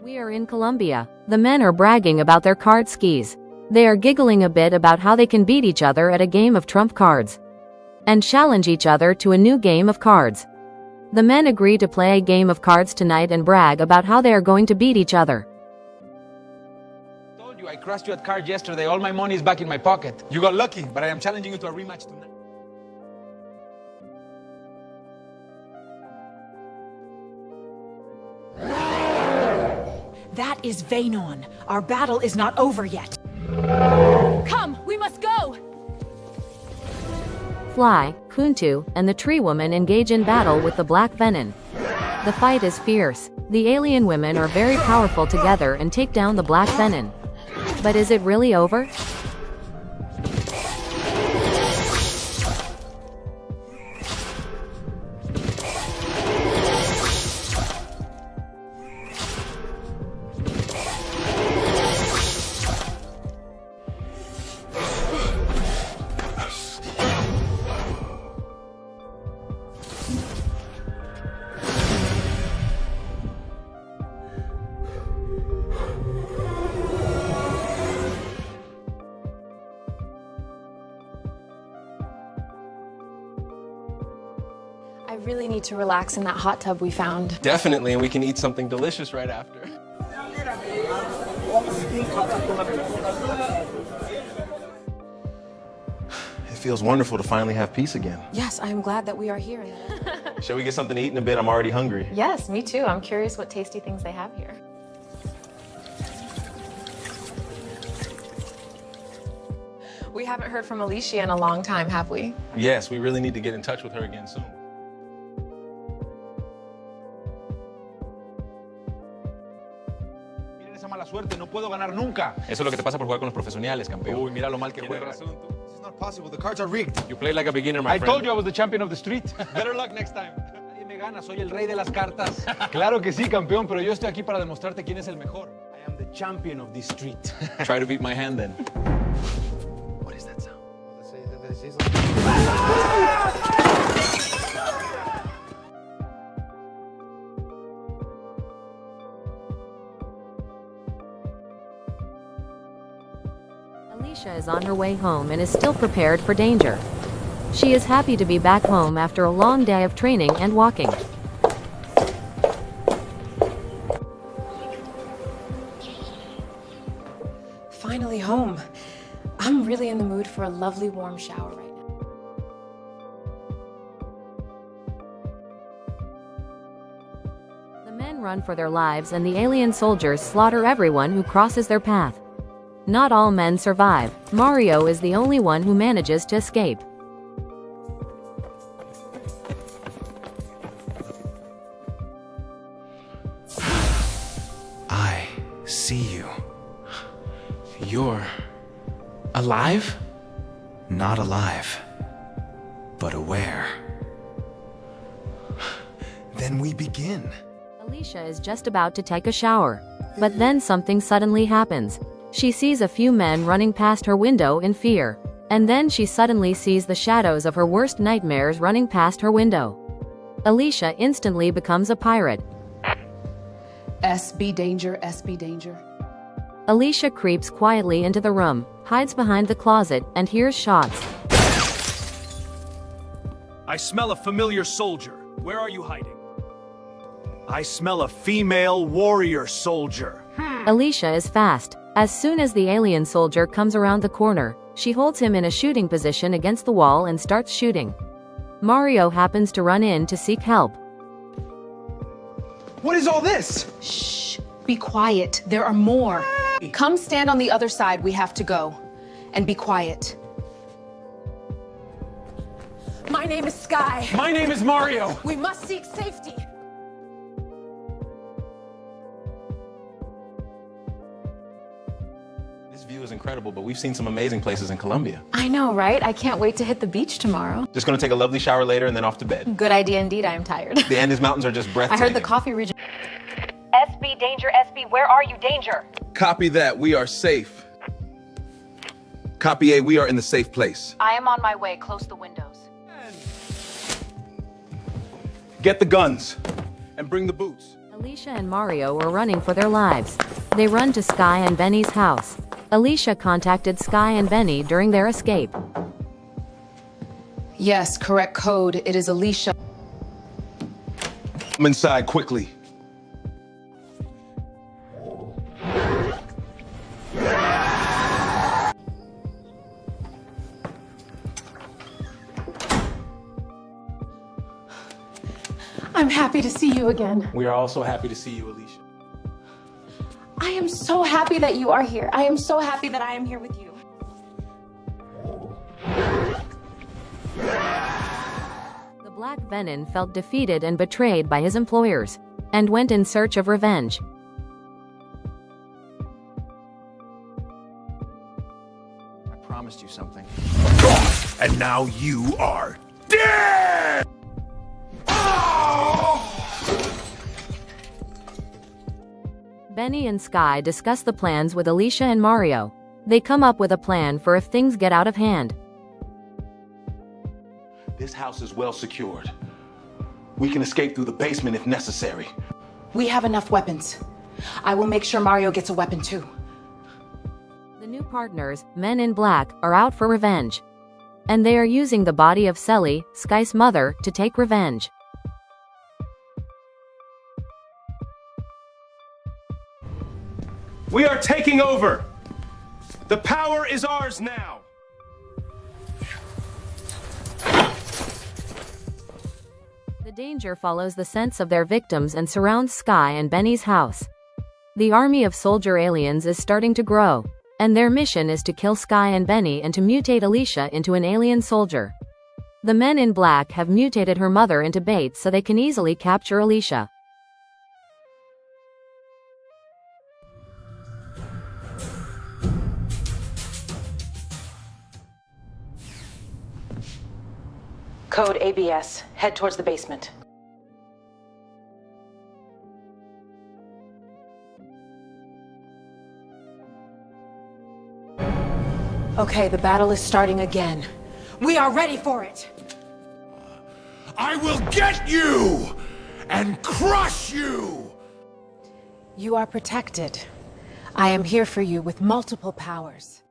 We are in Colombia. The men are bragging about their card skis. They are giggling a bit about how they can beat each other at a game of trump cards and challenge each other to a new game of cards. The men agree to play a game of cards tonight and brag about how they are going to beat each other. I told you I crushed you at cards yesterday. All my money is back in my pocket. You got lucky, but I am challenging you to a rematch tonight. That is Vainon. Our battle is not over yet. Come, we must go! Fly, Kuntu, and the tree woman engage in battle with the black venom. The fight is fierce. The alien women are very powerful together and take down the black venom. But is it really over? I really need to relax in that hot tub we found. Definitely, and we can eat something delicious right after. It feels wonderful to finally have peace again. Yes, I am glad that we are here. Shall we get something to eat in a bit? I'm already hungry. Yes, me too. I'm curious what tasty things they have here. We haven't heard from Alicia in a long time, have we? Yes, we really need to get in touch with her again soon. Miren esa mala suerte, no puedo ganar nunca. Eso es lo que te pasa por jugar con los profesionales, campeón. Uy, mira lo mal que juega. This is not possible. The cards are rigged. You play like a beginner, my I friend. told you I was the champion of the street. Better luck next time. Nadie me gana, soy el rey de las cartas. Claro que sí, campeón, pero yo estoy aquí para demostrarte quién es el mejor. I am the champion of this street. Try to beat my hand then. What is that sound? Alicia is on her way home and is still prepared for danger. She is happy to be back home after a long day of training and walking. Finally home. I'm really in the mood for a lovely warm shower right now. The men run for their lives and the alien soldiers slaughter everyone who crosses their path. Not all men survive. Mario is the only one who manages to escape. I see you. You're alive? Not alive, but aware. Then we begin. Alicia is just about to take a shower. But then something suddenly happens. She sees a few men running past her window in fear. And then she suddenly sees the shadows of her worst nightmares running past her window. Alicia instantly becomes a pirate. SB danger, SB danger. Alicia creeps quietly into the room, hides behind the closet, and hears shots. I smell a familiar soldier. Where are you hiding? I smell a female warrior soldier. Alicia is fast. As soon as the alien soldier comes around the corner, she holds him in a shooting position against the wall and starts shooting. Mario happens to run in to seek help. What is all this? Shh, be quiet. There are more. Come stand on the other side. We have to go. And be quiet. My name is Sky. My name is Mario. We must seek safety. This view is incredible, but we've seen some amazing places in Colombia. I know, right? I can't wait to hit the beach tomorrow. Just gonna take a lovely shower later and then off to bed. Good idea indeed, I am tired. The Andes Mountains are just I breathtaking. heard the coffee region. SB, danger, SB, where are you, danger? Copy that, we are safe. Copy A, we are in the safe place. I am on my way, close the windows. Get the guns and bring the boots. Alicia and Mario were running for their lives. They run to Sky and Benny's house. Alicia contacted Sky and Benny during their escape. Yes, correct code. It is Alicia. Come inside quickly. I'm happy to see you again. We are also happy to see you, Alicia. I am so happy that you are here. I am so happy that I am here with you. The Black Venom felt defeated and betrayed by his employers, and went in search of revenge. I promised you something. And now you are dead! Benny and Sky discuss the plans with Alicia and Mario. They come up with a plan for if things get out of hand. This house is well secured. We can escape through the basement if necessary. We have enough weapons. I will make sure Mario gets a weapon too. The new partners, Men in Black, are out for revenge. And they are using the body of Selly, Sky's mother, to take revenge. We are taking over! The power is ours now! The danger follows the scents of their victims and surrounds Sky and Benny's house. The army of soldier aliens is starting to grow, and their mission is to kill Sky and Benny and to mutate Alicia into an alien soldier. The Men in Black have mutated her mother into bait so they can easily capture Alicia. Code ABS. Head towards the basement. Okay, the battle is starting again. We are ready for it! I will get you! And crush you! You are protected. I am here for you with multiple powers.